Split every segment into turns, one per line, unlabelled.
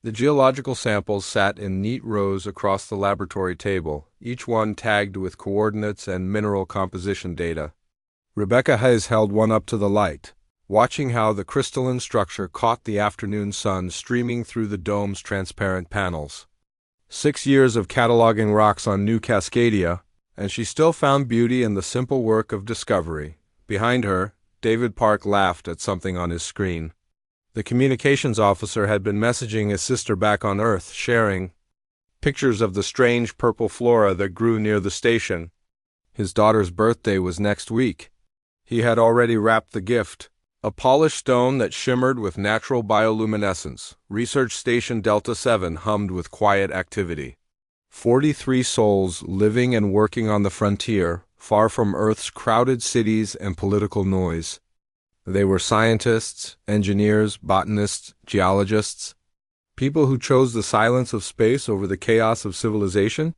The geological samples sat in neat rows across the laboratory table, each one tagged with coordinates and mineral composition data. Rebecca Hayes held one up to the light, watching how the crystalline structure caught the afternoon sun streaming through the dome's transparent panels. 6 years of cataloging rocks on New Cascadia, and she still found beauty in the simple work of discovery. Behind her, David Park laughed at something on his screen. The communications officer had been messaging his sister back on Earth, sharing pictures of the strange purple flora that grew near the station. His daughter's birthday was next week. He had already wrapped the gift, a polished stone that shimmered with natural bioluminescence. Research Station Delta 7 hummed with quiet activity. 43 souls living and working on the frontier, far from Earth's crowded cities and political noise. They were scientists, engineers, botanists, geologists, people who chose the silence of space over the chaos of civilization.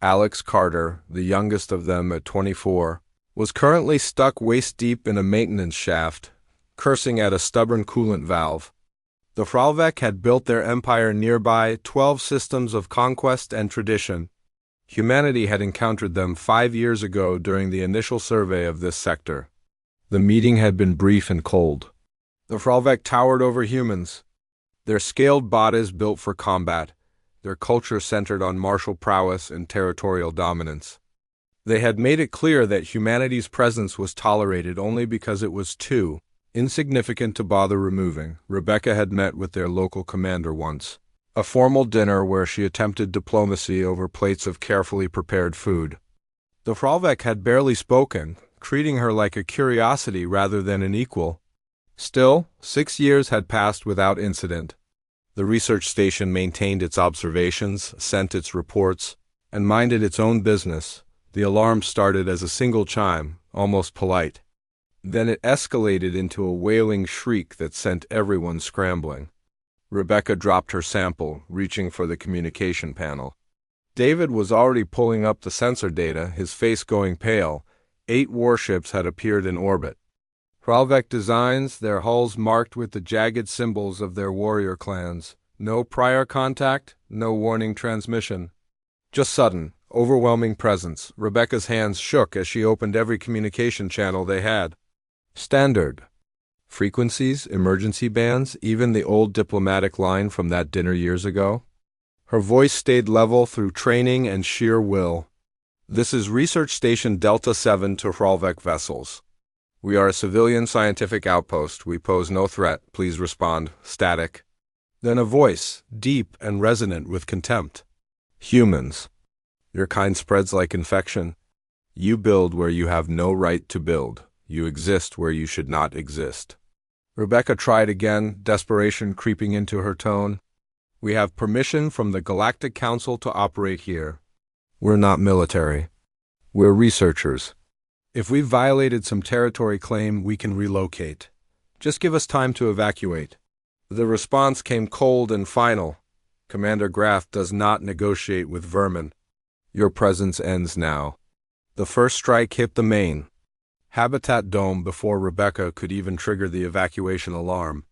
Alex Carter, the youngest of them at 24, was currently stuck waist-deep in a maintenance shaft, cursing at a stubborn coolant valve. The Fralvek had built their empire nearby, 12 systems of conquest and tradition. Humanity had encountered them 5 years ago during the initial survey of this sector. The meeting had been brief and cold. The Fralvek towered over humans, their scaled bodies built for combat, their culture centered on martial prowess and territorial dominance. They had made it clear that humanity's presence was tolerated only because it was too insignificant to bother removing. Rebecca had met with their local commander once, a formal dinner where she attempted diplomacy over plates of carefully prepared food. The Fralvek had barely spoken, treating her like a curiosity rather than an equal. Still, 6 years had passed without incident. The research station maintained its observations, sent its reports, and minded its own business. The alarm started as a single chime, almost polite. Then it escalated into a wailing shriek that sent everyone scrambling. Rebecca dropped her sample, reaching for the communication panel. David was already pulling up the sensor data, his face going pale. 8 warships had appeared in orbit. Fralvek designs, their hulls marked with the jagged symbols of their warrior clans. No prior contact, no warning transmission. Just sudden, overwhelming presence. Rebecca's hands shook as she opened every communication channel they had. Standard. Frequencies, emergency bands, even the old diplomatic line from that dinner years ago. Her voice stayed level through training and sheer will. This is Research Station Delta 7 to Fralvek vessels. We are a civilian scientific outpost. We pose no threat. Please respond. Static. Then a voice, deep and resonant with contempt. Humans. Your kind spreads like infection. You build where you have no right to build. You exist where you should not exist. Rebecca tried again, desperation creeping into her tone. We have permission from the Galactic Council to operate here. We're not military. We're researchers. If we've violated some territory claim, we can relocate. Just give us time to evacuate. The response came cold and final. Commander Graff does not negotiate with vermin. Your presence ends now. The first strike hit the main habitat dome before Rebecca could even trigger the evacuation alarm.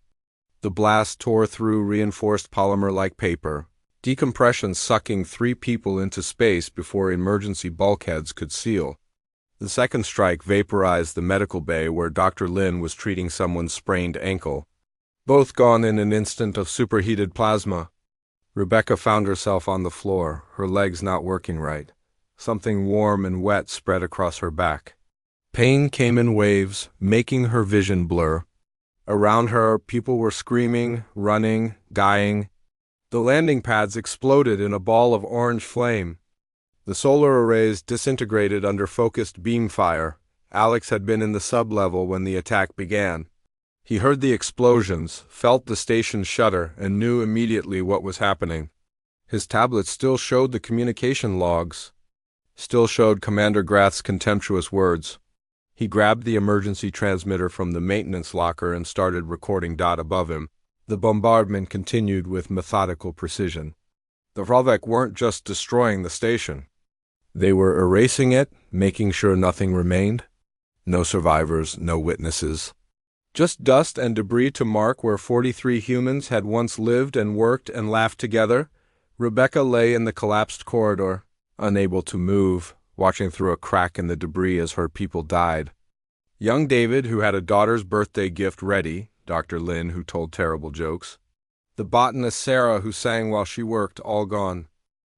The blast tore through reinforced polymer-like paper, decompression sucking 3 people into space before emergency bulkheads could seal. The second strike vaporized the medical bay where Dr. Lin was treating someone's sprained ankle. Both gone in an instant of superheated plasma. Rebecca found herself on the floor, her legs not working right. Something warm and wet spread across her back. Pain came in waves, making her vision blur. Around her, people were screaming, running, dying. The landing pads exploded in a ball of orange flame. The solar arrays disintegrated under focused beam fire. Alex had been in the sub-level when the attack began. He heard the explosions, felt the station shudder, and knew immediately what was happening. His tablet still showed the communication logs, still showed Commander Grath's contemptuous words. He grabbed the emergency transmitter from the maintenance locker and started recording dot above him. The bombardment continued with methodical precision. The Fralvek weren't just destroying the station. They were erasing it, making sure nothing remained. No survivors, no witnesses. Just dust and debris to mark where 43 humans had once lived and worked and laughed together. Rebecca lay in the collapsed corridor, unable to move, watching through a crack in the debris as her people died. Young David, who had a daughter's birthday gift ready, Dr. Lynn, who told terrible jokes. The botanist Sarah, who sang while she worked, all gone.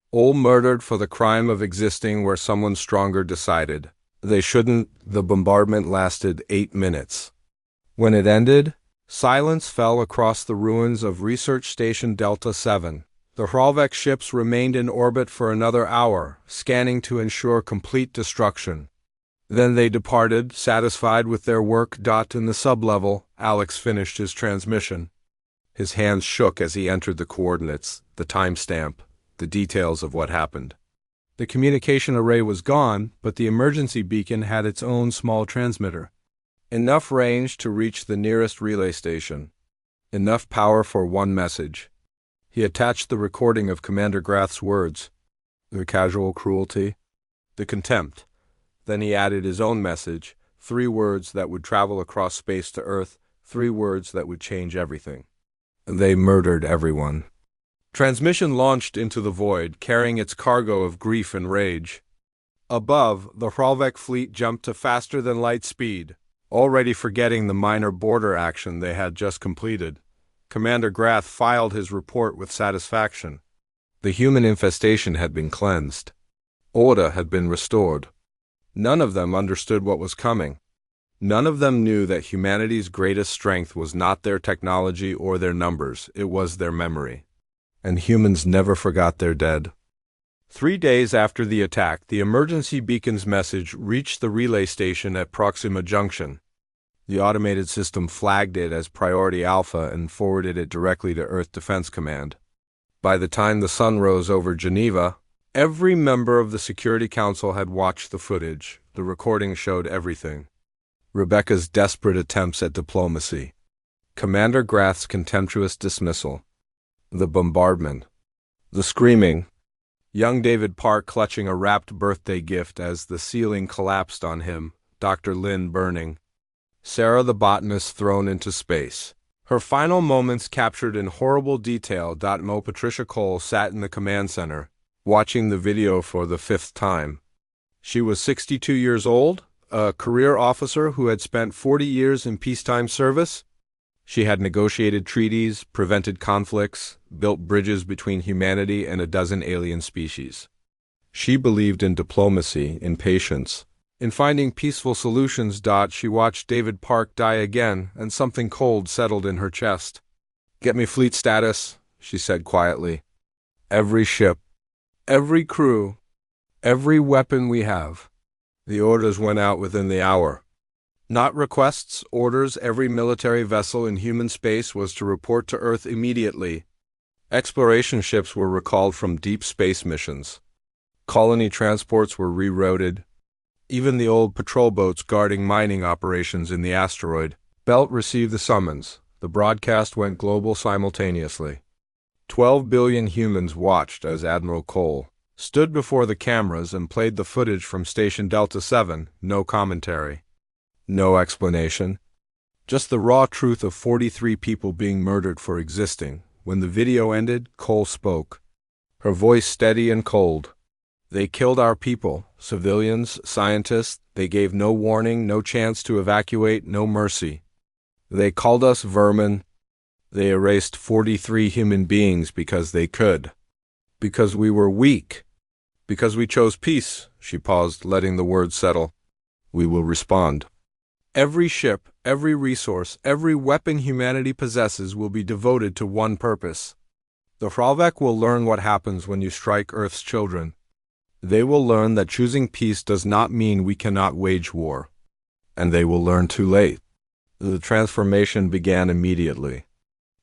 All murdered for the crime of existing where someone stronger decided they shouldn't. The bombardment lasted 8 minutes. When it ended, silence fell across the ruins of Research Station Delta 7. The Hrolvek ships remained in orbit for another hour, scanning to ensure complete destruction. Then they departed, satisfied with their work. In the sublevel, Alex finished his transmission. His hands shook as he entered the coordinates, the timestamp, the details of what happened. The communication array was gone, but the emergency beacon had its own small transmitter. Enough range to reach the nearest relay station. Enough power for one message. He attached the recording of Commander Grath's words. The casual cruelty. The contempt. Then he added his own message, 3 words that would travel across space to Earth, 3 words that would change everything. They murdered everyone. Transmission launched into the void, carrying its cargo of grief and rage. Above, the Hrolvek fleet jumped to faster-than-light speed, already forgetting the minor border action they had just completed. Commander Grath filed his report with satisfaction. The human infestation had been cleansed. Order had been restored. None of them understood what was coming. None of them knew that humanity's greatest strength was not their technology or their numbers, it was their memory. And humans never forgot their dead. 3 days after the attack, the emergency beacon's message reached the relay station at Proxima Junction. The automated system flagged it as Priority Alpha and forwarded it directly to Earth Defense Command. By the time the sun rose over Geneva, every member of the Security Council had watched the footage. The recording showed everything. Rebecca's desperate attempts at diplomacy. Commander Grath's contemptuous dismissal. The bombardment. The screaming. Young David Park clutching a wrapped birthday gift as the ceiling collapsed on him, Dr. Lynn burning. Sarah the botanist thrown into space. Her final moments captured in horrible detail. Mo Patricia Cole sat in the command center, watching the video for the 5th time. She was 62 years old, a career officer who had spent 40 years in peacetime service. She had negotiated treaties, prevented conflicts, built bridges between humanity and a dozen alien species. She believed in diplomacy, in patience, in finding peaceful solutions. She watched David Park die again, and something cold settled in her chest. "Get me fleet status," she said quietly. "Every ship, every crew, every weapon we have." The orders went out within the hour. Not requests, orders. Every military vessel in human space was to report to Earth immediately. Exploration ships were recalled from deep space missions. Colony transports were rerouted. Even the old patrol boats guarding mining operations in the asteroid belt received the summons. The broadcast went global simultaneously. 12 billion humans watched as Admiral Cole stood before the cameras and played the footage from Station Delta 7, no commentary. No explanation. Just the raw truth of 43 people being murdered for existing. When the video ended, Cole spoke. Her voice steady and cold. "They killed our people, civilians, scientists. They gave no warning, no chance to evacuate, no mercy. They called us vermin. They erased 43 human beings because they could. Because we were weak. Because we chose peace." She paused, letting the words settle. "We will respond. Every ship, every resource, every weapon humanity possesses will be devoted to one purpose. The Hrolvek will learn what happens when you strike Earth's children. They will learn that choosing peace does not mean we cannot wage war. And they will learn too late." The transformation began immediately.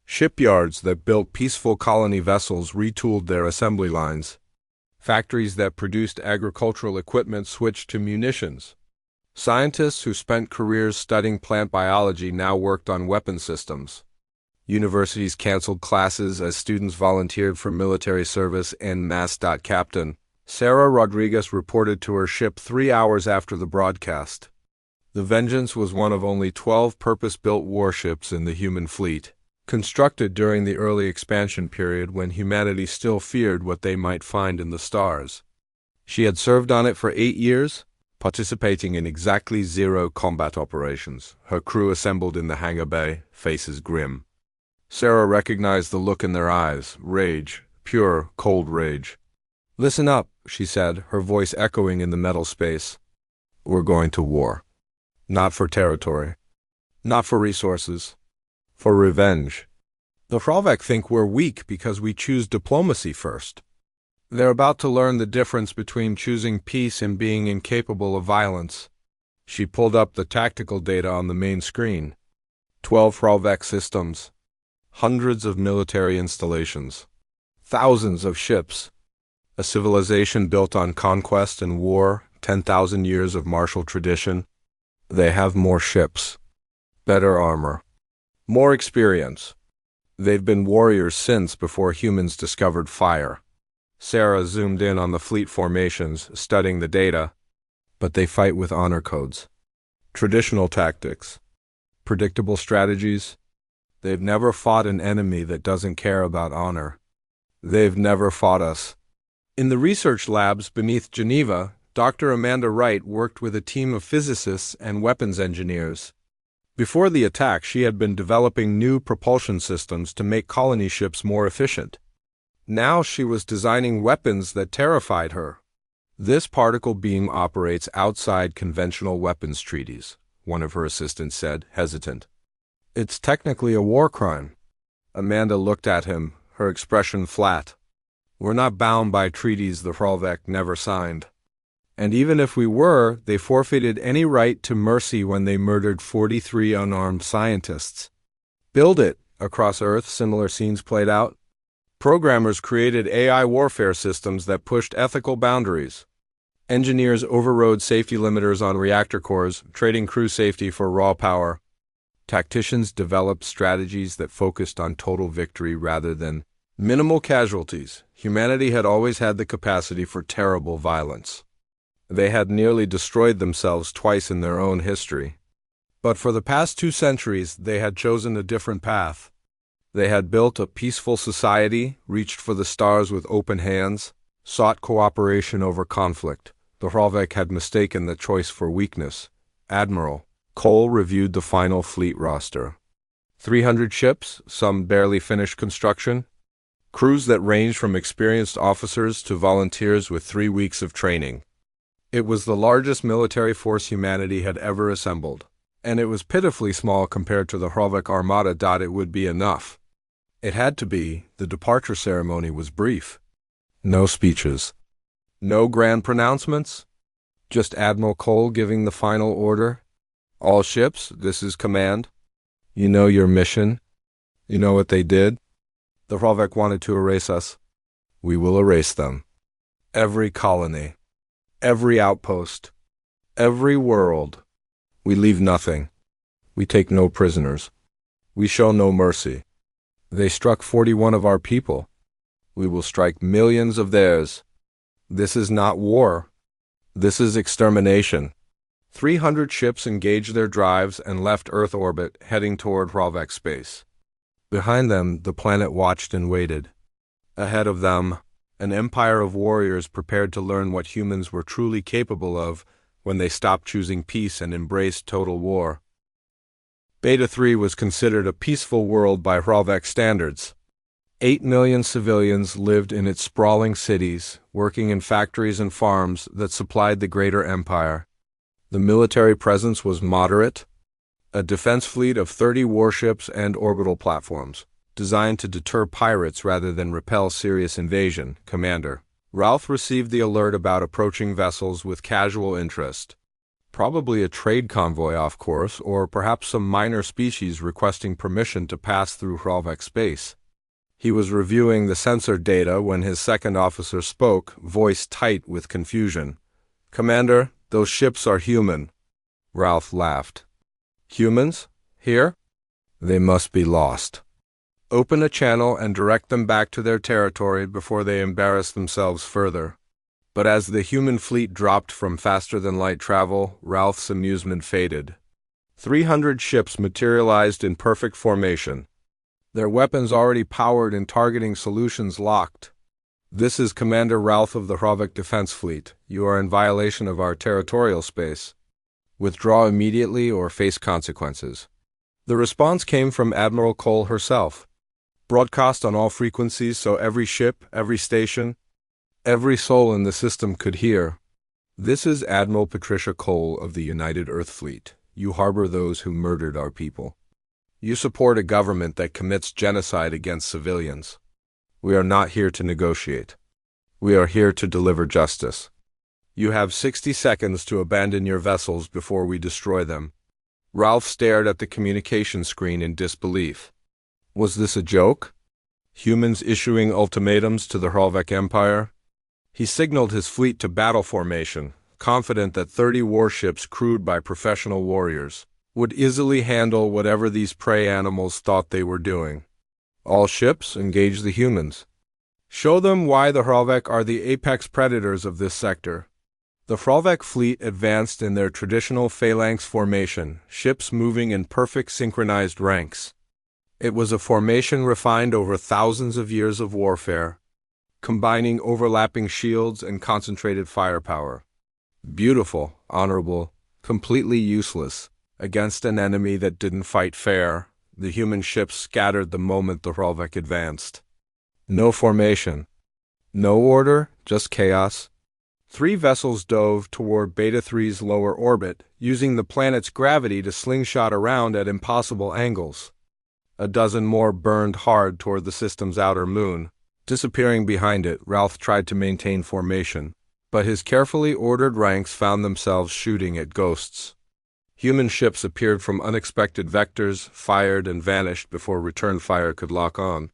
Shipyards that built peaceful colony vessels retooled their assembly lines. Factories that produced agricultural equipment switched to munitions. Scientists who spent careers studying plant biology now worked on weapon systems. Universities canceled classes as students volunteered for military service en masse. Captain Sarah Rodriguez reported to her ship 3 hours after the broadcast. The Vengeance was one of only 12 purpose-built warships in the human fleet, constructed during the early expansion period when humanity still feared what they might find in the stars. She had served on it for 8 years, participating in exactly 0 combat operations, her crew assembled in the hangar bay, faces grim. Sarah recognized the look in their eyes, rage, pure, cold rage. "Listen up," she said, her voice echoing in the metal space. "We're going to war. Not for territory. Not for resources. For revenge. The Hrolvek think we're weak because we choose diplomacy first. They're about to learn the difference between choosing peace and being incapable of violence." She pulled up the tactical data on the main screen. 12 Hrolvek systems. Hundreds of military installations. Thousands of ships. A civilization built on conquest and war, 10,000 years of martial tradition. They have more ships. Better armor. More experience. They've been warriors since before humans discovered fire. Sarah zoomed in on the fleet formations, studying the data. But they fight with honor codes. Traditional tactics. Predictable strategies. They've never fought an enemy that doesn't care about honor. They've never fought us. In the research labs beneath Geneva, Dr. Amanda Wright worked with a team of physicists and weapons engineers. Before the attack, she had been developing new propulsion systems to make colony ships more efficient. Now she was designing weapons that terrified her. "This particle beam operates outside conventional weapons treaties," one of her assistants said, hesitant. "It's technically a war crime." Amanda looked at him, her expression flat. "We're not bound by treaties the Hrolvek never signed. And even if we were, they forfeited any right to mercy when they murdered 43 unarmed scientists. Build it." Across Earth, similar scenes played out. Programmers created AI warfare systems that pushed ethical boundaries. Engineers overrode safety limiters on reactor cores, trading crew safety for raw power. Tacticians developed strategies that focused on total victory rather than minimal casualties. Humanity had always had the capacity for terrible violence. They had nearly destroyed themselves twice in their own history. But for the past 2 centuries, they had chosen a different path. They had built a peaceful society, reached for the stars with open hands, sought cooperation over conflict. The Hrolvek had mistaken the choice for weakness. Admiral Cole reviewed the final fleet roster. 300 ships, some barely finished construction. Crews that ranged from experienced officers to volunteers with 3 weeks of training. It was the largest military force humanity had ever assembled, and it was pitifully small compared to the Hrolvek armada. It would be enough. It had to be. The departure ceremony was brief. No speeches. No grand pronouncements. Just Admiral Cole giving the final order. "All ships, this is command. You know your mission. You know what they did. The Hrolvek wanted to erase us. We will erase them. Every colony. Every outpost. Every world. We leave nothing. We take no prisoners. We show no mercy. They struck 41 of our people. We will strike millions of theirs. This is not war. This is extermination." 300 ships engaged their drives and left Earth orbit, heading toward Hrolvek space. Behind them, the planet watched and waited. Ahead of them, an empire of warriors prepared to learn what humans were truly capable of when they stopped choosing peace and embraced total war. Beta 3 was considered a peaceful world by Hrolvek standards. 8 million civilians lived in its sprawling cities, working in factories and farms that supplied the greater empire. The military presence was moderate, a defense fleet of 30 warships and orbital platforms, designed to deter pirates rather than repel serious invasion. Commander Ralph received the alert about approaching vessels with casual interest. Probably a trade convoy off course, or perhaps some minor species requesting permission to pass through Hrolvek space. He was reviewing the sensor data when his second officer spoke, voice tight with confusion. "Commander, those ships are human." Ralph laughed. "Humans? Here? They must be lost. Open a channel and direct them back to their territory before they embarrass themselves further." But as the human fleet dropped from faster-than-light travel, Ralph's amusement faded. 300 ships materialized in perfect formation, their weapons already powered and targeting solutions locked. "This is Commander Ralph of the Hrolvik Defense Fleet. You are in violation of our territorial space. Withdraw immediately or face consequences." The response came from Admiral Cole herself. Broadcast on all frequencies so every ship, every station, every soul in the system could hear. "This is Admiral Patricia Cole of the United Earth Fleet. You harbor those who murdered our people. You support a government that commits genocide against civilians. We are not here to negotiate. We are here to deliver justice. You have 60 seconds to abandon your vessels before we destroy them." Ralph stared at the communication screen in disbelief. Was this a joke? Humans issuing ultimatums to the Hrolvik Empire? He signaled his fleet to battle formation, confident that 30 warships crewed by professional warriors would easily handle whatever these prey animals thought they were doing. "All ships, engage the humans. Show them why the Hrolvik are the apex predators of this sector." The Hrolvik fleet advanced in their traditional phalanx formation, ships moving in perfect synchronized ranks. It was a formation refined over thousands of years of warfare, combining overlapping shields and concentrated firepower. Beautiful, honorable, completely useless. Against an enemy that didn't fight fair, the human ships scattered the moment the Hrolvik advanced. No formation. No order, just chaos. 3 vessels dove toward Beta 3's lower orbit, using the planet's gravity to slingshot around at impossible angles. A dozen more burned hard toward the system's outer moon. Disappearing behind it, Ralph tried to maintain formation, but his carefully ordered ranks found themselves shooting at ghosts. Human ships appeared from unexpected vectors, fired and vanished before return fire could lock on.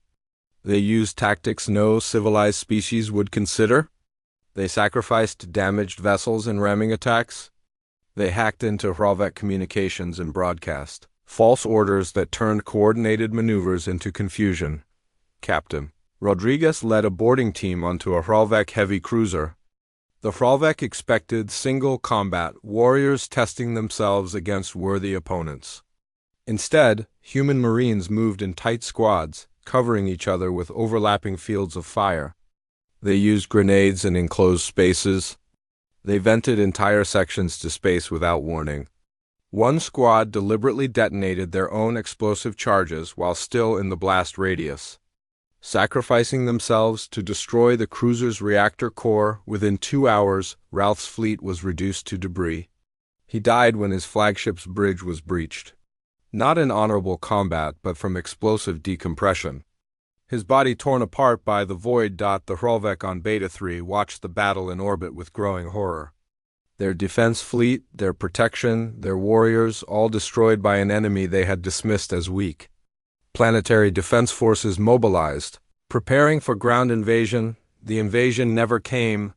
They used tactics no civilized species would consider. They sacrificed damaged vessels in ramming attacks. They hacked into Hrolvik communications and broadcast false orders that turned coordinated maneuvers into confusion. Captain Rodriguez led a boarding team onto a Hrolvik heavy cruiser. The Hrolvik expected single combat, warriors testing themselves against worthy opponents. Instead, human marines moved in tight squads, covering each other with overlapping fields of fire. They used grenades in enclosed spaces. They vented entire sections to space without warning. One squad deliberately detonated their own explosive charges while still in the blast radius, sacrificing themselves to destroy the cruiser's reactor core. Within 2 hours, Ralph's fleet was reduced to debris. He died when his flagship's bridge was breached. Not in honorable combat, but from explosive decompression. His body torn apart by the void. The Hrolvik on Beta 3 watched the battle in orbit with growing horror. Their defense fleet, their protection, their warriors, all destroyed by an enemy they had dismissed as weak. Planetary defense forces mobilized, preparing for ground invasion. The invasion never came.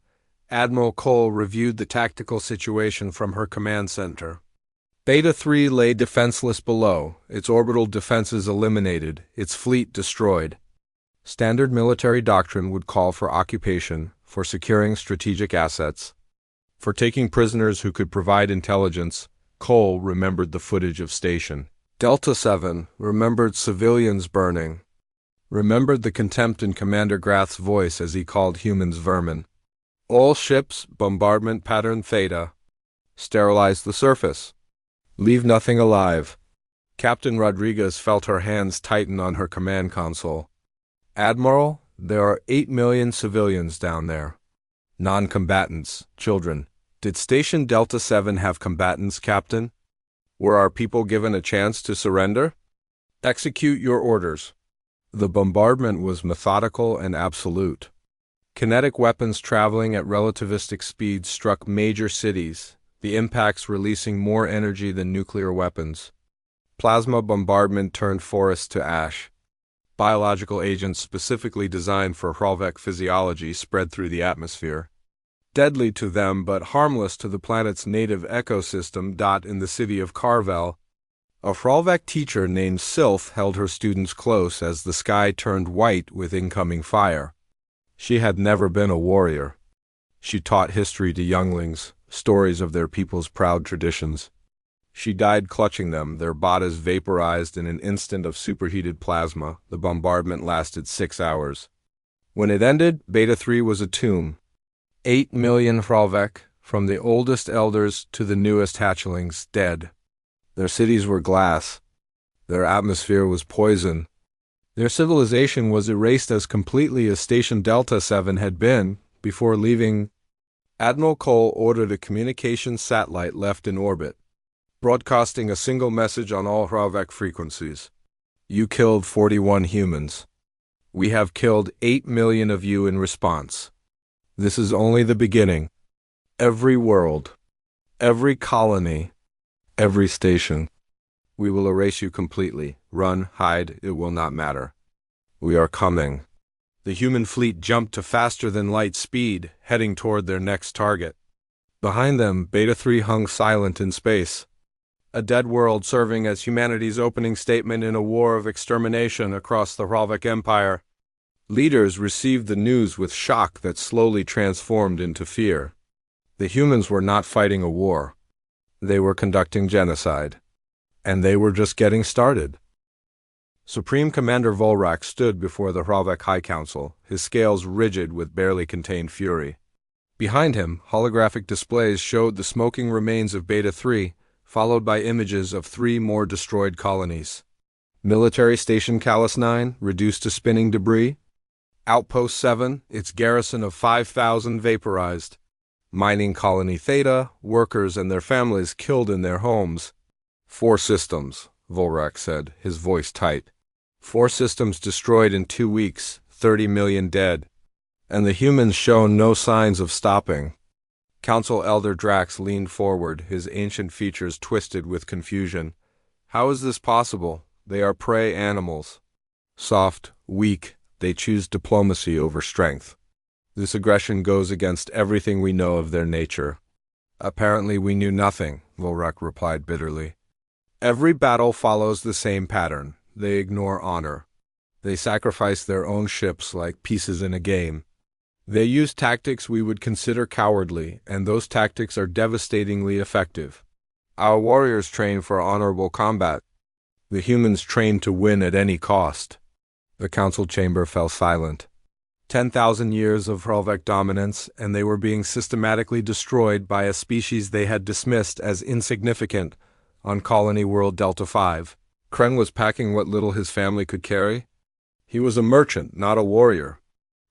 Admiral Cole reviewed the tactical situation from her command center. Beta 3 lay defenseless below, its orbital defenses eliminated, its fleet destroyed. Standard military doctrine would call for occupation, for securing strategic assets, for taking prisoners who could provide intelligence. Cole remembered the footage of Station Delta 7, remembered civilians burning, remembered the contempt in Commander Grath's voice as he called humans vermin. All ships, bombardment pattern Theta. Sterilize the surface. Leave nothing alive. Captain Rodriguez felt her hands tighten on her command console. Admiral, there are 8 million civilians down there. Non-combatants, children. Did Station Delta 7 have combatants, Captain? Were our people given a chance to surrender? Execute your orders. The bombardment was methodical and absolute. Kinetic weapons traveling at relativistic speeds struck major cities, the impacts releasing more energy than nuclear weapons. Plasma bombardment turned forests to ash. Biological agents specifically designed for Hrolvik physiology spread through the atmosphere. Deadly to them but harmless to the planet's native ecosystem. In the city of Carvel, a Hrolvik teacher named Sylph held her students close as the sky turned white with incoming fire. She had never been a warrior. She taught history to younglings, stories of their people's proud traditions. She died clutching them, their bodies vaporized in an instant of superheated plasma. The bombardment lasted 6 hours. When it ended, Beta 3 was a tomb. 8 million Hrolvek, from the oldest elders to the newest hatchlings, dead. Their cities were glass. Their atmosphere was poison. Their civilization was erased as completely as Station Delta 7 had been before leaving. Admiral Cole ordered a communications satellite left in orbit, broadcasting a single message on all Hrolvek frequencies. You killed 41 humans. We have killed 8 million of you in response. This is only the beginning. Every world, every colony, every station. We will erase you completely. Run, hide, it will not matter. We are coming. The human fleet jumped to faster than light speed, heading toward their next target. Behind them, Beta 3 hung silent in space. A dead world serving as humanity's opening statement in a war of extermination across the Hrolvek Empire. Leaders received the news with shock that slowly transformed into fear. The humans were not fighting a war. They were conducting genocide. And they were just getting started. Supreme Commander Volrak stood before the Hrolvek High Council, his scales rigid with barely contained fury. Behind him, holographic displays showed the smoking remains of Beta 3, followed by images of 3 more destroyed colonies. Military Station Callus 9, reduced to spinning debris. Outpost 7, its garrison of 5,000 vaporized. Mining Colony Theta, workers and their families killed in their homes. 4 systems, Volrak said, his voice tight. 4 systems destroyed in 2 weeks, 30 million dead. And the humans shown no signs of stopping. Council Elder Drax leaned forward, his ancient features twisted with confusion. How is this possible? They are prey animals. Soft, weak, they choose diplomacy over strength. This aggression goes against everything we know of their nature. Apparently we knew nothing, Volrak replied bitterly. Every battle follows the same pattern. They ignore honor. They sacrifice their own ships like pieces in a game. They use tactics we would consider cowardly, and those tactics are devastatingly effective. Our warriors train for honorable combat. The humans train to win at any cost. The council chamber fell silent. 10,000 years of Hrolvek dominance, and they were being systematically destroyed by a species they had dismissed as insignificant on Colony World Delta 5. Kren was packing what little his family could carry. He was a merchant, not a warrior.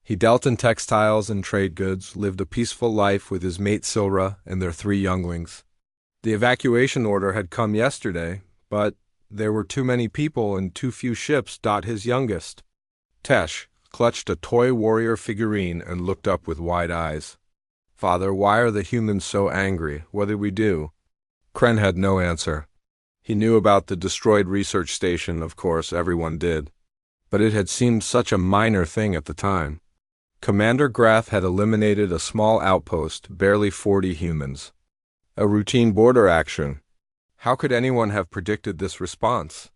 He dealt in textiles and trade goods, lived a peaceful life with his mate Silra and their 3 younglings. The evacuation order had come yesterday, but there were too many people and too few ships. His youngest, Tesh, clutched a toy warrior figurine and looked up with wide eyes. Father, why are the humans so angry? What did we do? Kren had no answer. He knew about the destroyed research station, of course, everyone did. But it had seemed such a minor thing at the time. Commander Graff had eliminated a small outpost, barely 40 humans. A routine border action. How could anyone have predicted this response?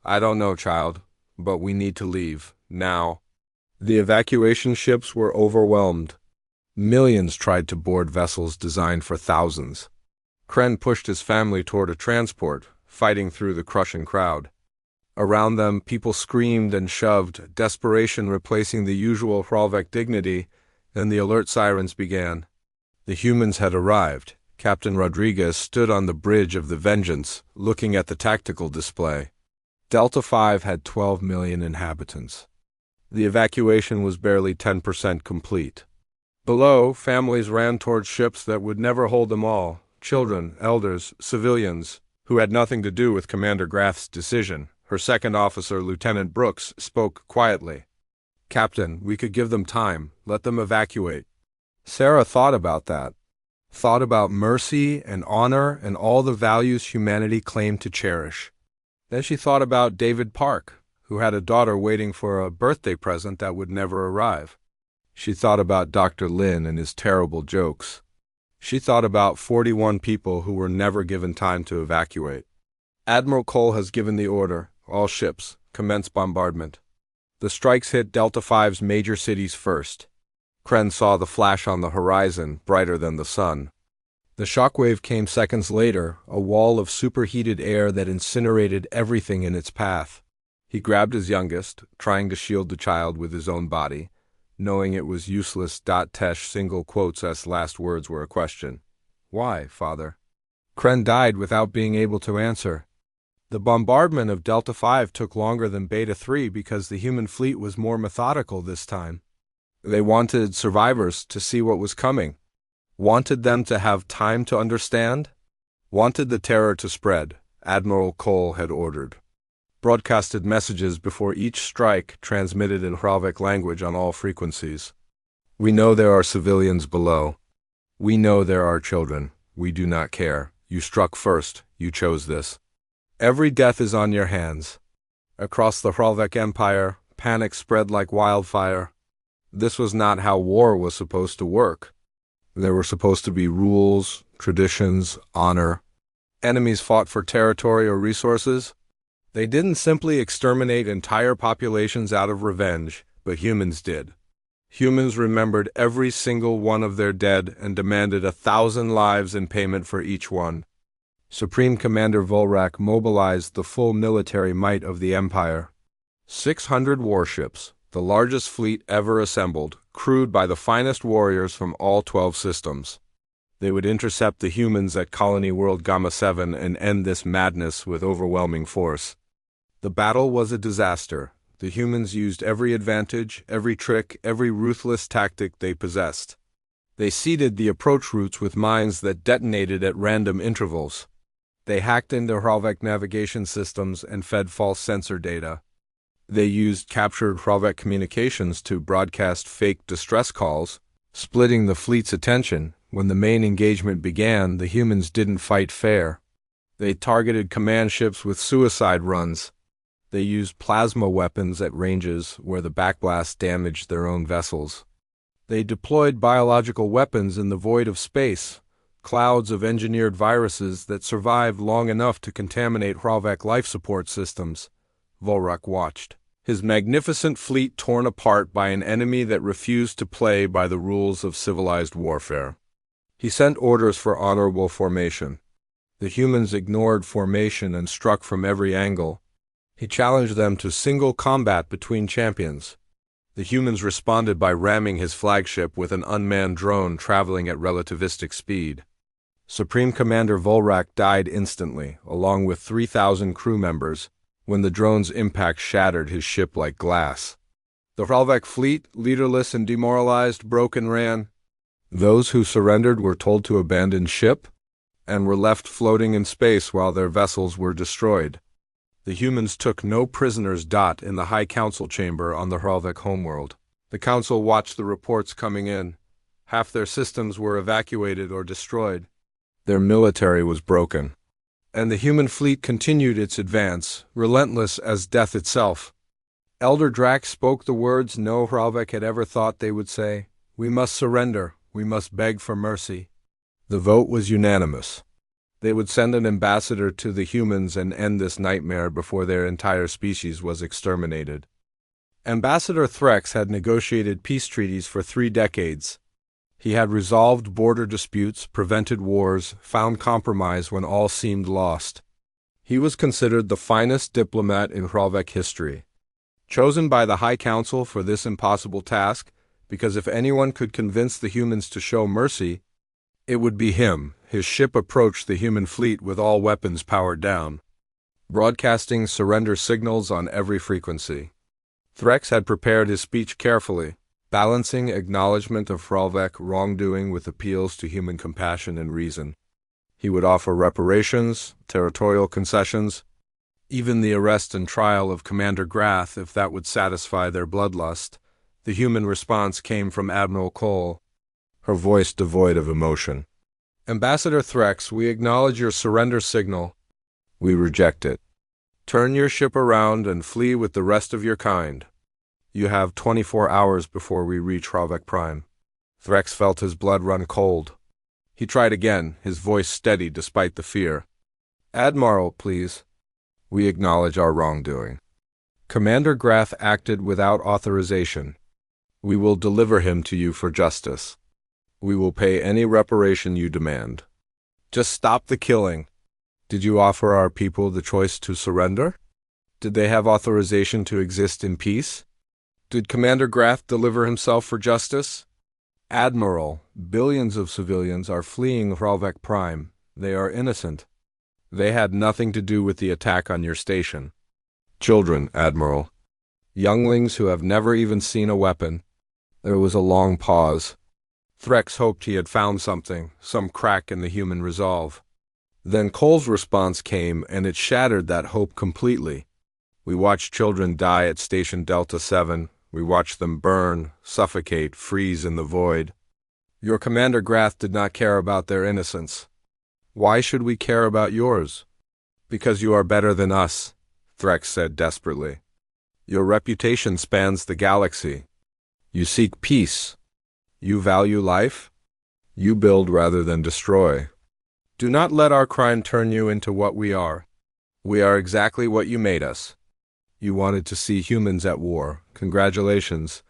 I don't know, child, but we need to leave, now. The evacuation ships were overwhelmed. Millions tried to board vessels designed for thousands. Kren pushed his family toward a transport, fighting through the crushing crowd. Around them, people screamed and shoved, desperation replacing the usual Hrolvek dignity, and the alert sirens began. The humans had arrived. Captain Rodriguez stood on the bridge of the Vengeance, looking at the tactical display. Delta 5 had 12 million inhabitants. The evacuation was barely 10% complete. Below, families ran toward ships that would never hold them all. Children, elders, civilians, who had nothing to do with Commander Graff's decision. Her second officer, Lieutenant Brooks, spoke quietly. Captain, we could give them time. Let them evacuate. Sarah thought about that. Thought about mercy and honor and all the values humanity claimed to cherish. Then she thought about David Park, who had a daughter waiting for a birthday present that would never arrive. She thought about Dr. Lin and his terrible jokes. She thought about 41 people who were never given time to evacuate. Admiral Cole has given the order. All ships, commence bombardment. The strikes hit Delta 5's major cities first. Kren saw the flash on the horizon, brighter than the sun. The shockwave came seconds later, a wall of superheated air that incinerated everything in its path. He grabbed his youngest, trying to shield the child with his own body, knowing it was useless. Tesh single quotes as last words were a question. Why, father? Kren died without being able to answer. The bombardment of Delta 5 took longer than Beta 3 because the human fleet was more methodical this time. They wanted survivors to see what was coming. Wanted them to have time to understand? Wanted the terror to spread, Admiral Cole had ordered. Broadcasted messages before each strike transmitted in Hralvik language on all frequencies. We know there are civilians below. We know there are children. We do not care. You struck first. You chose this. Every death is on your hands. Across the Hralvik Empire, panic spread like wildfire. This was not how war was supposed to work. There were supposed to be rules, traditions, honor. Enemies fought for territory or resources. They didn't simply exterminate entire populations out of revenge, but humans did. Humans remembered every single one of their dead and demanded 1,000 lives in payment for each one. Supreme Commander Volrak mobilized the full military might of the Empire. 600 warships, the largest fleet ever assembled, crewed by the finest warriors from all 12 systems. They would intercept the humans at Colony World Gamma 7 and end this madness with overwhelming force. The battle was a disaster. The humans used every advantage, every trick, every ruthless tactic they possessed. They seeded the approach routes with mines that detonated at random intervals. They hacked into Hralvik navigation systems and fed false sensor data. They used captured Hralvik communications to broadcast fake distress calls, splitting the fleet's attention. When the main engagement began, the humans didn't fight fair. They targeted command ships with suicide runs. They used plasma weapons at ranges where the backblast damaged their own vessels. They deployed biological weapons in the void of space, clouds of engineered viruses that survived long enough to contaminate Hralvik life support systems. Volrak watched, his magnificent fleet torn apart by an enemy that refused to play by the rules of civilized warfare. He sent orders for honorable formation. The humans ignored formation and struck from every angle. He challenged them to single combat between champions. The humans responded by ramming his flagship with an unmanned drone traveling at relativistic speed. Supreme Commander Volrak died instantly, along with 3,000 crew members, when the drone's impact shattered his ship like glass. The Hralvik fleet, leaderless and demoralized, broke and ran. Those who surrendered were told to abandon ship and were left floating in space while their vessels were destroyed. The humans took no prisoners. In the High Council chamber on the Hralvik homeworld. The Council watched the reports coming in. Half their systems were evacuated or destroyed. Their military was broken. And the human fleet continued its advance, relentless as death itself. Elder Drax spoke the words no Hralvik had ever thought they would say. We must surrender. We must beg for mercy. The vote was unanimous. They would send an ambassador to the humans and end this nightmare before their entire species was exterminated. Ambassador Threx had negotiated peace treaties for 3 decades. He had resolved border disputes, prevented wars, found compromise when all seemed lost. He was considered the finest diplomat in Hralvik history. Chosen by the High Council for this impossible task, because if anyone could convince the humans to show mercy, it would be him. His ship approached the human fleet with all weapons powered down, broadcasting surrender signals on every frequency. Threx had prepared his speech carefully, balancing acknowledgement of Hralvik wrongdoing with appeals to human compassion and reason. He would offer reparations, territorial concessions, even the arrest and trial of Commander Grath if that would satisfy their bloodlust. The human response came from Admiral Cole, her voice devoid of emotion. Ambassador Threx, we acknowledge your surrender signal. We reject it. Turn your ship around and flee with the rest of your kind. You have 24 hours before we reach Hralvik Prime. Threx felt his blood run cold. He tried again, his voice steady despite the fear. Admiral, please. We acknowledge our wrongdoing. Commander Grath acted without authorization. We will deliver him to you for justice. We will pay any reparation you demand. Just stop the killing. Did you offer our people the choice to surrender? Did they have authorization to exist in peace? Did Commander Grath deliver himself for justice? Admiral, billions of civilians are fleeing Hralvek Prime. They are innocent. They had nothing to do with the attack on your station. Children, Admiral. Younglings who have never even seen a weapon. There was a long pause. Threx hoped he had found something, some crack in the human resolve. Then Cole's response came, and it shattered that hope completely. We watched children die at Station Delta 7. We watched them burn, suffocate, freeze in the void. Your Commander Grath did not care about their innocence. Why should we care about yours? Because you are better than us, Threx said desperately. Your reputation spans the galaxy. You seek peace. You value life. You build rather than destroy. Do not let our crime turn you into what we are. We are exactly what you made us. You wanted to see humans at war. Congratulations.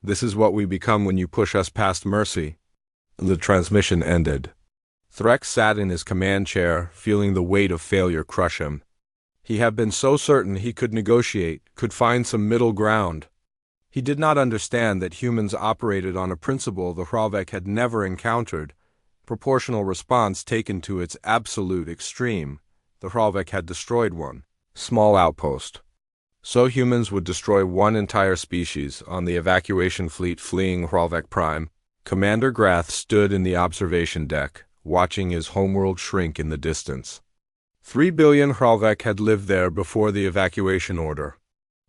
This is what we become when you push us past mercy. The transmission ended. Threx sat in his command chair, feeling the weight of failure crush him. He had been so certain he could negotiate, could find some middle ground. He did not understand that humans operated on a principle the Hralvek had never encountered, proportional response taken to its absolute extreme. The Hralvek had destroyed one small outpost. So humans would destroy one entire species on the evacuation fleet fleeing Hralvek Prime. Commander Grath stood in the observation deck, watching his homeworld shrink in the distance. 3 billion Hralvek had lived there before the evacuation order.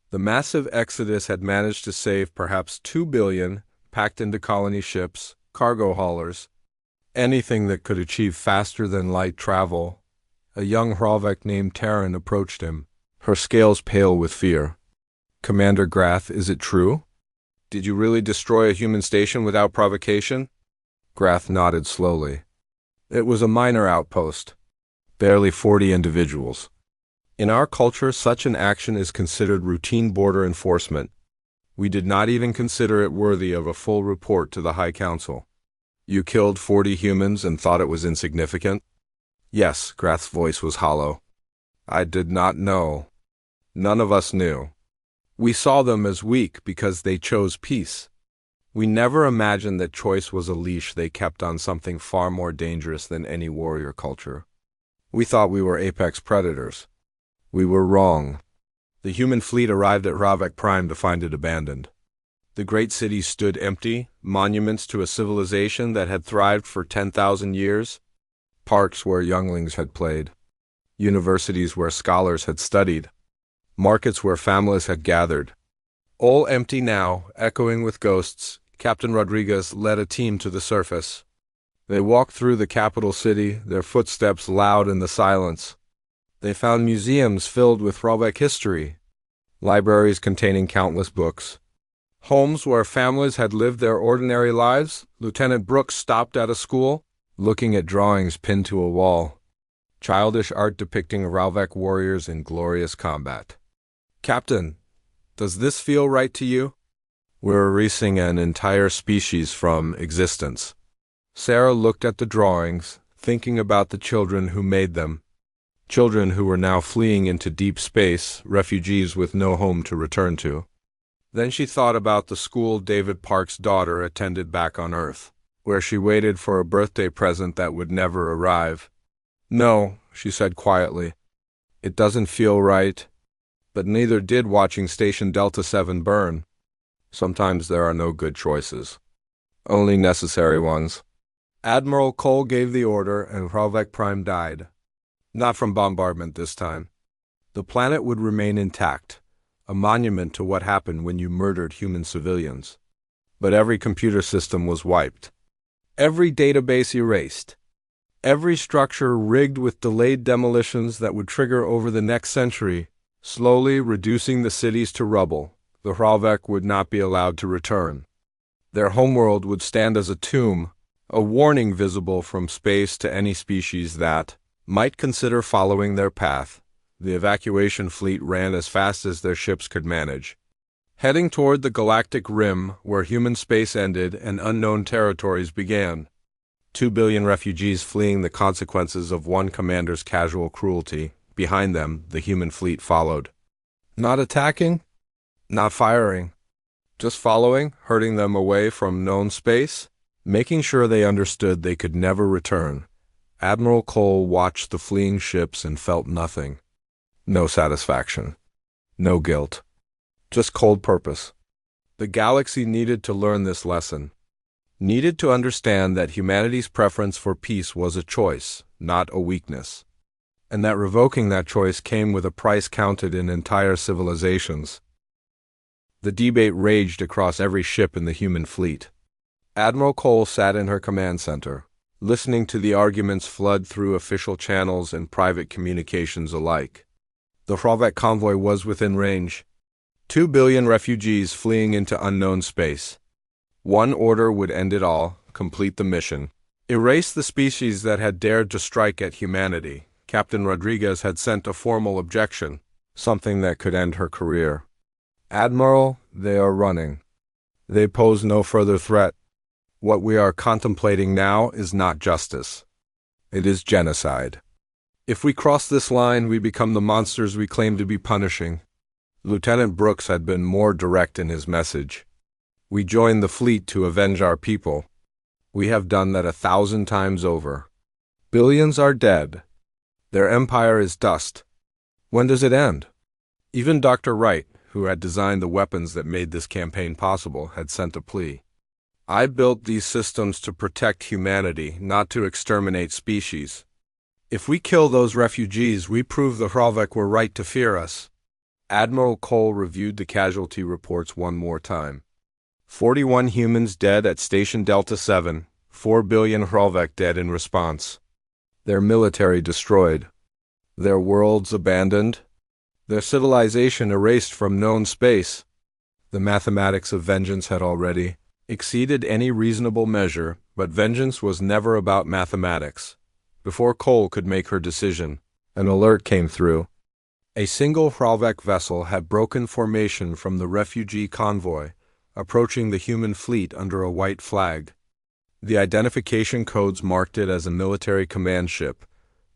The massive exodus had managed to save perhaps 2 billion, packed into colony ships, cargo haulers, anything that could achieve faster-than-light travel. A young Hralvek named Terran approached him, her scales pale with fear. Commander Grath, is it true? Did you really destroy a human station without provocation? Grath nodded slowly. It was a minor outpost. Barely 40 individuals. In our culture, such an action is considered routine border enforcement. We did not even consider it worthy of a full report to the High Council. You killed 40 humans and thought it was insignificant? Yes, Grath's voice was hollow. I did not know. None of us knew. We saw them as weak because they chose peace. We never imagined that choice was a leash they kept on something far more dangerous than any warrior culture. We thought we were apex predators. We were wrong. The human fleet arrived at Hralvek Prime to find it abandoned. The great city stood empty, monuments to a civilization that had thrived for 10,000 years, parks where younglings had played, universities where scholars had studied, markets where families had gathered. All empty now, echoing with ghosts, Captain Rodriguez led a team to the surface. They walked through the capital city, their footsteps loud in the silence. They found museums filled with Hralvek history, libraries containing countless books, homes where families had lived their ordinary lives. Lieutenant Brooks stopped at a school, looking at drawings pinned to a wall, childish art depicting Hralvek warriors in glorious combat. Captain, does this feel right to you? We're erasing an entire species from existence. Sarah looked at the drawings, thinking about the children who made them. Children who were now fleeing into deep space, refugees with no home to return to. Then she thought about the school David Park's daughter attended back on Earth, where she waited for a birthday present that would never arrive. No, she said quietly. It doesn't feel right. But neither did watching Station Delta 7 burn. Sometimes there are no good choices. Only necessary ones. Admiral Cole gave the order and Hralvek Prime died. Not from bombardment this time. The planet would remain intact, a monument to what happened when you murdered human civilians. But every computer system was wiped. Every database erased. Every structure rigged with delayed demolitions that would trigger over the next century, slowly reducing the cities to rubble. The Hralvek would not be allowed to return. Their homeworld would stand as a tomb, a warning visible from space to any species that might consider following their path. The evacuation fleet ran as fast as their ships could manage, heading toward the galactic rim where human space ended and unknown territories began. 2 billion refugees fleeing the consequences of one commander's casual cruelty. Behind them, the human fleet followed. Not attacking, not firing, just following, herding them away from known space, making sure they understood they could never return. Admiral Cole watched the fleeing ships and felt nothing. No satisfaction. No guilt. Just cold purpose. The galaxy needed to learn this lesson. Needed to understand that humanity's preference for peace was a choice, not a weakness. And that revoking that choice came with a price counted in entire civilizations. The debate raged across every ship in the human fleet. Admiral Cole sat in her command center, listening to the arguments flood through official channels and private communications alike. The Hrolvek convoy was within range. 2 billion refugees fleeing into unknown space. One order would end it all, complete the mission. Erase the species that had dared to strike at humanity. Captain Rodriguez had sent a formal objection, something that could end her career. Admiral, they are running. They pose no further threat. What we are contemplating now is not justice. It is genocide. If we cross this line, we become the monsters we claim to be punishing. Lieutenant Brooks had been more direct in his message. We joined the fleet to avenge our people. We have done that 1,000 times over. Billions are dead. Their empire is dust. When does it end? Even Dr. Wright, who had designed the weapons that made this campaign possible, had sent a plea. I built these systems to protect humanity, not to exterminate species. If we kill those refugees, we prove the Hrolvek were right to fear us. Admiral Cole reviewed the casualty reports one more time. 41 humans dead at Station Delta 7, 4 billion Hrolvek dead in response. Their military destroyed. Their worlds abandoned. Their civilization erased from known space. The mathematics of vengeance had already exceeded any reasonable measure, but vengeance was never about mathematics. Before Cole could make her decision, an alert came through. A single Hrolvek vessel had broken formation from the refugee convoy, approaching the human fleet under a white flag. The identification codes marked it as a military command ship.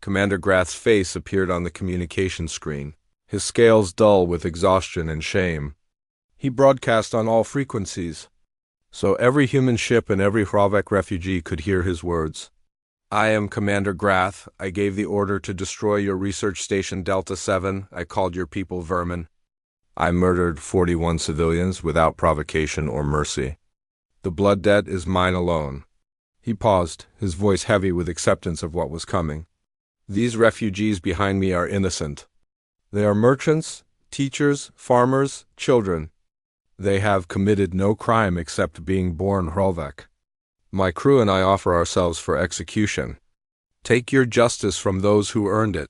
Commander Grath's face appeared on the communication screen, his scales dull with exhaustion and shame. He broadcast on all frequencies, so every human ship and every Hrolvek refugee could hear his words. I am Commander Grath. I gave the order to destroy your research station Delta 7. I called your people vermin. I murdered 41 civilians without provocation or mercy. The blood debt is mine alone. He paused, his voice heavy with acceptance of what was coming. These refugees behind me are innocent. They are merchants, teachers, farmers, children. They have committed no crime except being born Hrolvek. My crew and I offer ourselves for execution. Take your justice from those who earned it.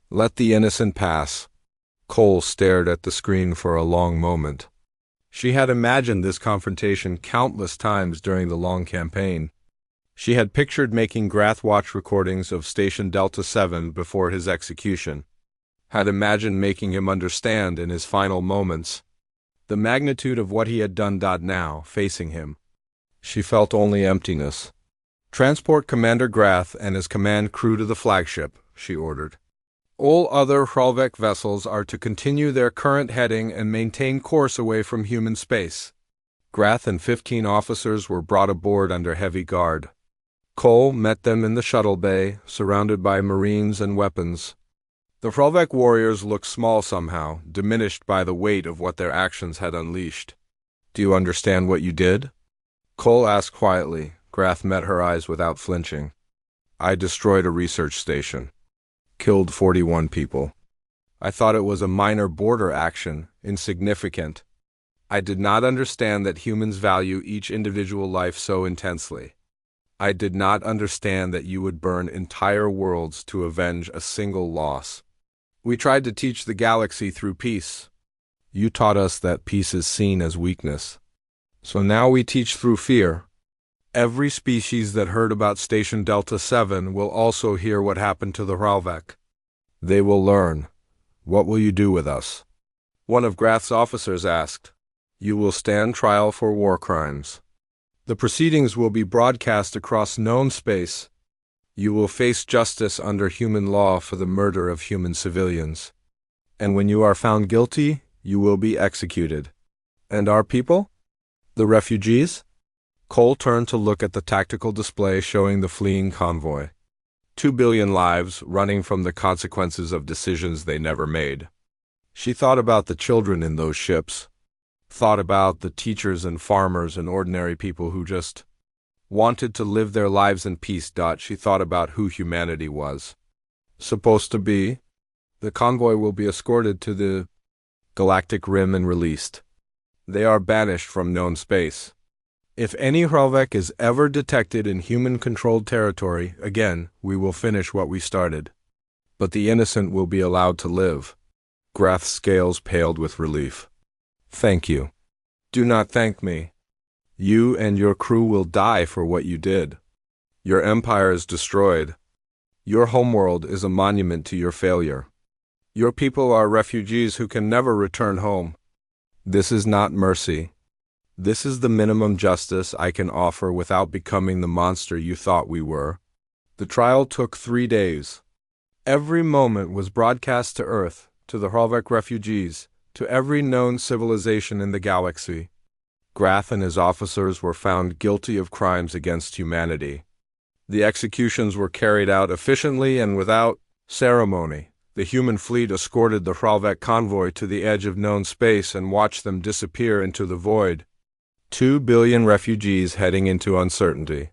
Let the innocent pass. Cole stared at the screen for a long moment. She had imagined this confrontation countless times during the long campaign. She had pictured making Grath watch recordings of Station Delta 7 before his execution. Had imagined making him understand in his final moments the magnitude of what he had done. Now, facing him, she felt only emptiness. Transport Commander Grath and his command crew to the flagship, she ordered. All other Hrolvek vessels are to continue their current heading and maintain course away from human space. Grath and 15 officers were brought aboard under heavy guard. Cole met them in the shuttle bay, surrounded by Marines and weapons. The Hrolvek warriors looked small somehow, diminished by the weight of what their actions had unleashed. Do you understand what you did? Cole asked quietly. Grath met her eyes without flinching. I destroyed a research station. Killed 41 people. I thought it was a minor border action, insignificant. I did not understand that humans value each individual life so intensely. I did not understand that you would burn entire worlds to avenge a single loss. We tried to teach the galaxy through peace. You taught us that peace is seen as weakness. So now we teach through fear. Every species that heard about Station Delta 7 will also hear what happened to the Hrolvek. They will learn. What will you do with us? One of Grath's officers asked. You will stand trial for war crimes. The proceedings will be broadcast across known space. You will face justice under human law for the murder of human civilians. And when you are found guilty, you will be executed. And our people? The refugees? Cole turned to look at the tactical display showing the fleeing convoy. 2 billion lives running from the consequences of decisions they never made. She thought about the children in those ships. Thought about the teachers and farmers and ordinary people who just wanted to live their lives in peace. She thought about who humanity was supposed to be. The convoy will be escorted to the Galactic Rim and released. They are banished from known space. If any Hrolvek is ever detected in human-controlled territory, again, we will finish what we started. But the innocent will be allowed to live. Grath's scales paled with relief. Thank you. Do not thank me. You and your crew will die for what you did. Your empire is destroyed. Your homeworld is a monument to your failure. Your people are refugees who can never return home. This is not mercy. This is the minimum justice I can offer without becoming the monster you thought we were. The trial took 3 days. Every moment was broadcast to Earth, to the Hrolvek refugees, to every known civilization in the galaxy. Grath and his officers were found guilty of crimes against humanity. The executions were carried out efficiently and without ceremony. The human fleet escorted the Hrolvek convoy to the edge of known space and watched them disappear into the void. 2 billion refugees heading into uncertainty.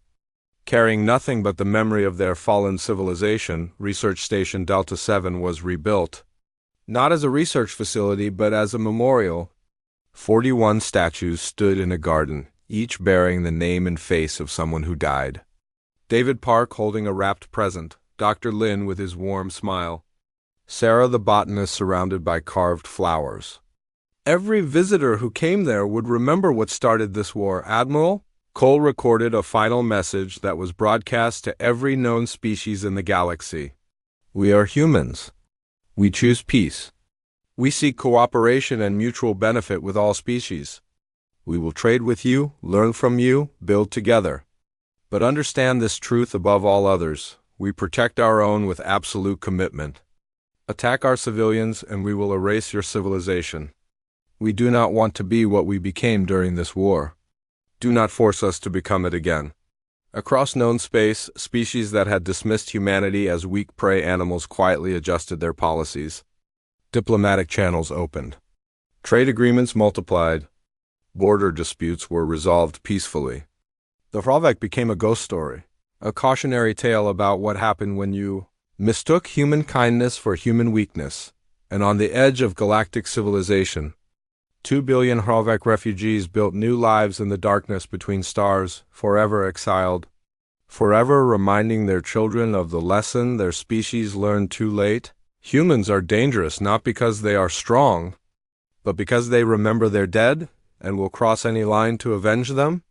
Carrying nothing but the memory of their fallen civilization, Research Station Delta 7 was rebuilt. Not as a research facility, but as a memorial. 41 statues stood in a garden, each bearing the name and face of someone who died. David Park holding a wrapped present, Dr. Lin with his warm smile, Sarah the botanist surrounded by carved flowers. Every visitor who came there would remember what started this war. Admiral Cole recorded a final message that was broadcast to every known species in the galaxy. We are humans. We choose peace. We seek cooperation and mutual benefit with all species. We will trade with you, learn from you, build together. But understand this truth above all others. We protect our own with absolute commitment. Attack our civilians and we will erase your civilization. We do not want to be what we became during this war. Do not force us to become it again. Across known space, species that had dismissed humanity as weak prey animals quietly adjusted their policies. Diplomatic channels opened. Trade agreements multiplied. Border disputes were resolved peacefully. The Hrolvek became a ghost story, a cautionary tale about what happened when you mistook human kindness for human weakness, and on the edge of galactic civilization, 2 billion Hrolvek refugees built new lives in the darkness between stars, forever exiled, forever reminding their children of the lesson their species learned too late. Humans are dangerous not because they are strong, but because they remember their dead and will cross any line to avenge them.